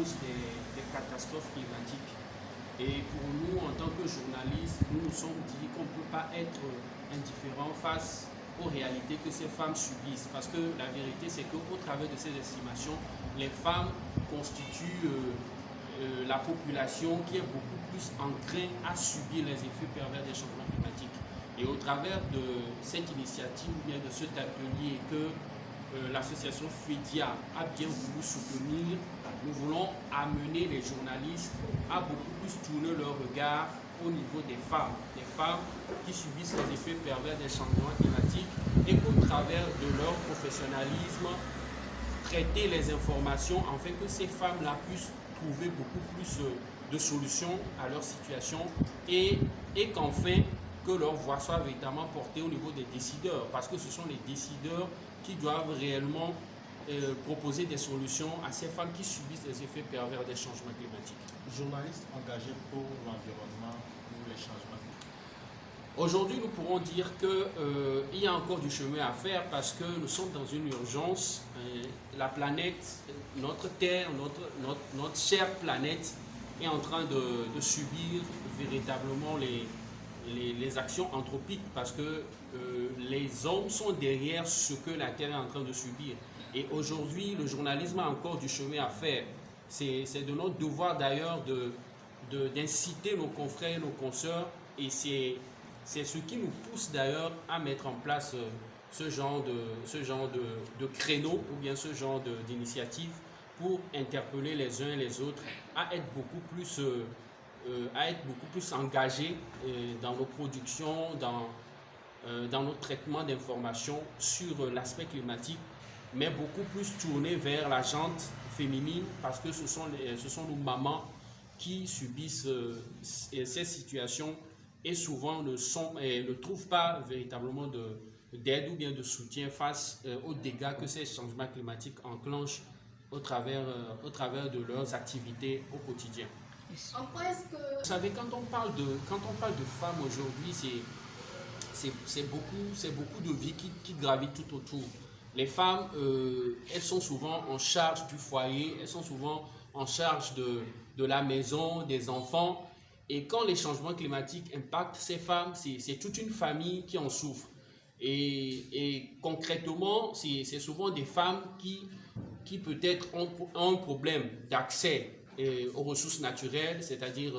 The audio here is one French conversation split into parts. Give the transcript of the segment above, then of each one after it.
cause des catastrophes climatiques. Et pour nous, en tant que journalistes, nous nous sommes dit qu'on ne peut pas être indifférent face aux réalités que ces femmes subissent. Parce que la vérité, c'est qu'au travers de ces estimations, les femmes constituent la population qui est beaucoup plus enclin à subir les effets pervers des changements climatiques. Et au travers de cette initiative, ou bien de cet atelier que l'association FEDIA a bien voulu soutenir, nous voulons amener les journalistes à beaucoup plus tourner leur regard au niveau des femmes qui subissent les effets pervers des changements climatiques, et qu'au travers de leur professionnalisme, traiter les informations afin que ces femmes-là puissent trouver beaucoup plus de solutions à leur situation, et qu'enfin que leur voix soit véritablement portée au niveau des décideurs, parce que ce sont les décideurs qui doivent réellement proposer des solutions à ces femmes qui subissent les effets pervers des changements climatiques. Journalistes engagés pour l'environnement, pour les changements climatiques. Aujourd'hui, nous pourrons dire qu'il y a encore du chemin à faire parce que nous sommes dans une urgence. La planète, notre Terre, notre chère planète est en train de subir véritablement les actions anthropiques, parce que les hommes sont derrière ce que la Terre est en train de subir. Et aujourd'hui, le journalisme a encore du chemin à faire. C'est de notre devoir d'ailleurs d'inciter nos confrères et nos consoeurs, et c'est ce qui nous pousse d'ailleurs à mettre en place ce genre de créneau, ou bien ce genre d'initiative, pour interpeller les uns et les autres à être beaucoup plus engagés dans nos productions, dans nos traitements d'informations sur l'aspect climatique, mais beaucoup plus tournés vers la gente féminine, parce que ce sont nos mamans qui subissent ces situations et souvent ne trouvent pas véritablement d'aide ou bien de soutien face aux dégâts que ces changements climatiques enclenchent au travers de leurs activités au quotidien. Vous savez, quand on parle de femmes aujourd'hui, c'est beaucoup de vies qui gravitent tout autour. Les femmes, elles sont souvent en charge du foyer, elles sont souvent en charge de la maison, des enfants. Et quand les changements climatiques impactent ces femmes, c'est toute une famille qui en souffre. Et concrètement, c'est souvent des femmes qui peut-être ont un problème d'accès aux ressources naturelles, c'est-à-dire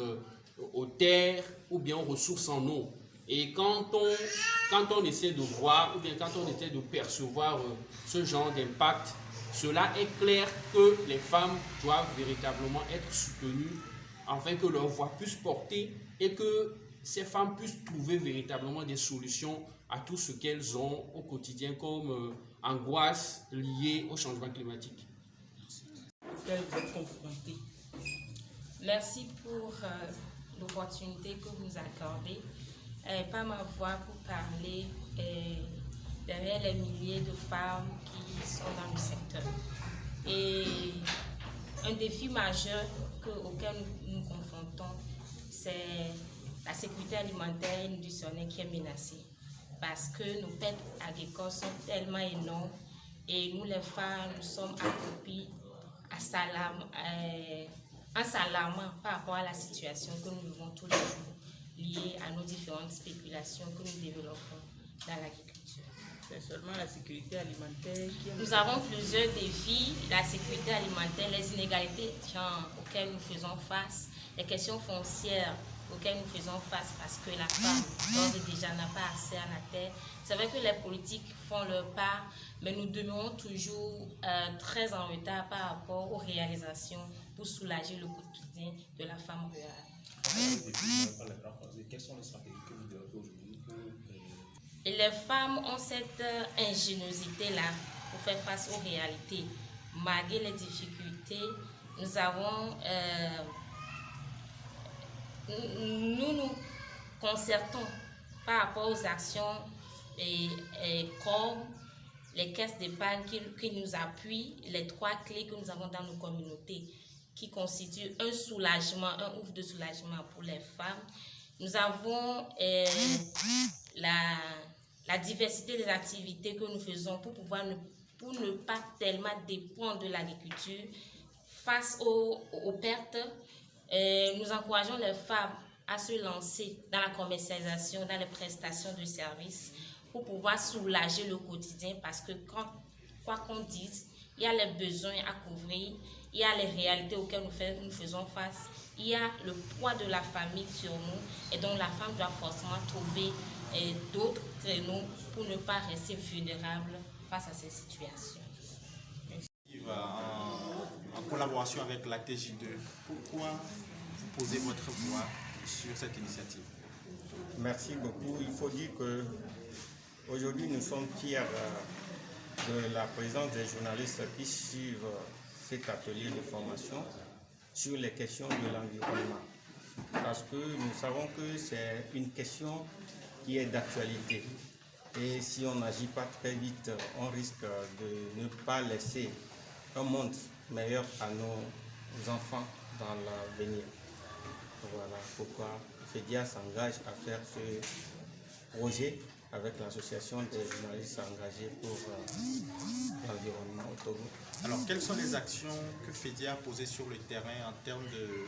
aux terres ou bien aux ressources en eau. Et quand on essaie de voir ou bien quand on essaie de percevoir ce genre d'impact, cela est clair que les femmes doivent véritablement être soutenues afin que leur voix puisse porter et que ces femmes puissent trouver véritablement des solutions à tout ce qu'elles ont au quotidien comme angoisse liée au changement climatique. Auquel vous êtes confrontés. Merci pour l'opportunité que vous nous accordez. Par ma voix pour parler derrière les milliers de femmes qui sont dans le secteur. Et un défi majeur auquel nous nous confrontons, c'est la sécurité alimentaire et nutritionnelle qui est menacée. Parce que nos pertes agricoles sont tellement énormes et nous les femmes, nous sommes accroupies en s'alarmant par rapport à la situation que nous vivons tous les jours, liées à nos différentes spéculations que nous développons dans l'agriculture. C'est seulement la sécurité alimentaire qui est... Nous avons plusieurs défis, la sécurité alimentaire, les inégalités de genre auxquelles nous faisons face, les questions foncières auxquelles nous faisons face parce que la femme, d'ores et déjà, n'a pas accès à la terre. C'est vrai que les politiques font leur part, mais nous demeurons toujours très en retard par rapport aux réalisations pour soulager le quotidien de la femme rurale. Quelles sont les stratégies que vous développez aujourd'hui pour... Et les femmes ont cette ingéniosité-là pour faire face aux réalités. Malgré les difficultés, nous concertons par rapport aux actions comme les caisses d'épargne qui nous appuient, les 3 clés que nous avons dans nos communautés, qui constituent un soulagement, un ouf de soulagement pour les femmes. Nous avons la diversité des activités que nous faisons pour ne pas tellement dépendre de l'agriculture, face aux pertes, nous encourageons les femmes à se lancer dans la commercialisation, dans les prestations de services pour pouvoir soulager le quotidien parce que quoi qu'on dise, il y a les besoins à couvrir, il y a les réalités auxquelles nous faisons face, il y a le poids de la famille sur nous et donc la femme doit forcément trouver d'autres créneaux pour ne pas rester vulnérable face à ces situations. En collaboration avec la TJ2, pourquoi vous posez votre voix sur cette initiative? Merci beaucoup. Il faut dire que aujourd'hui nous sommes fiers de la présence des journalistes qui suivent cet atelier de formation sur les questions de l'environnement. Parce que nous savons que c'est une question qui est d'actualité. Et si on n'agit pas très vite, on risque de ne pas laisser un monde meilleur à nos enfants dans l'avenir. Voilà pourquoi FEDIA s'engage à faire ce projet avec l'association des journalistes engagés pour l'environnement au Togo. Alors, quelles sont les actions que FEDIA a posées sur le terrain en termes de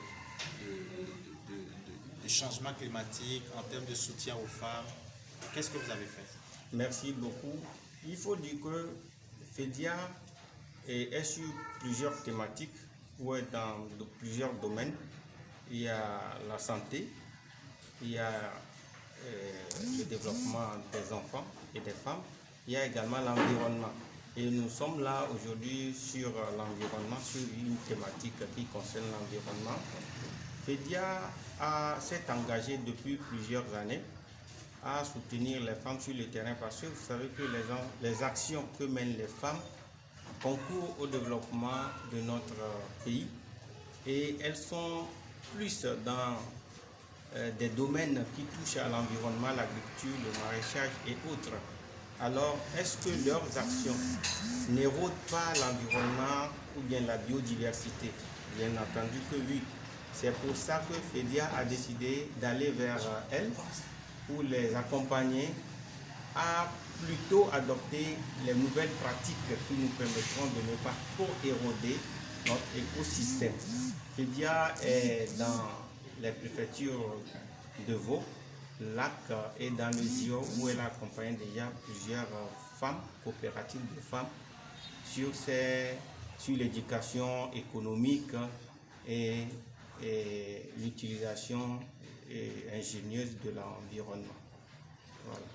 changement climatique, en termes de soutien aux femmes? Qu'est-ce que vous avez fait? Merci beaucoup. Il faut dire que FEDIA est sur plusieurs thématiques ou est dans plusieurs domaines. Il y a la santé, il y a le développement des enfants et des femmes, il y a également l'environnement. Et nous sommes là aujourd'hui sur l'environnement, sur une thématique qui concerne l'environnement. FEDIA s'est engagé depuis plusieurs années à soutenir les femmes sur le terrain parce que vous savez que les actions que mènent les femmes concourent au développement de notre pays et elles sont plus dans des domaines qui touchent à l'environnement, l'agriculture, le maraîchage et autres. Alors, est-ce que leurs actions n'érodent pas l'environnement ou bien la biodiversité? Bien entendu que oui. C'est pour ça que FEDIA a décidé d'aller vers elles pour les accompagner à plutôt adopter les nouvelles pratiques qui nous permettront de ne pas trop éroder notre écosystème. FEDIA est dans les préfectures de Vaud, Lac et dans le Zio où elle accompagne déjà plusieurs femmes, coopératives de femmes, sur l'éducation économique et l'utilisation ingénieuse de l'environnement. Voilà.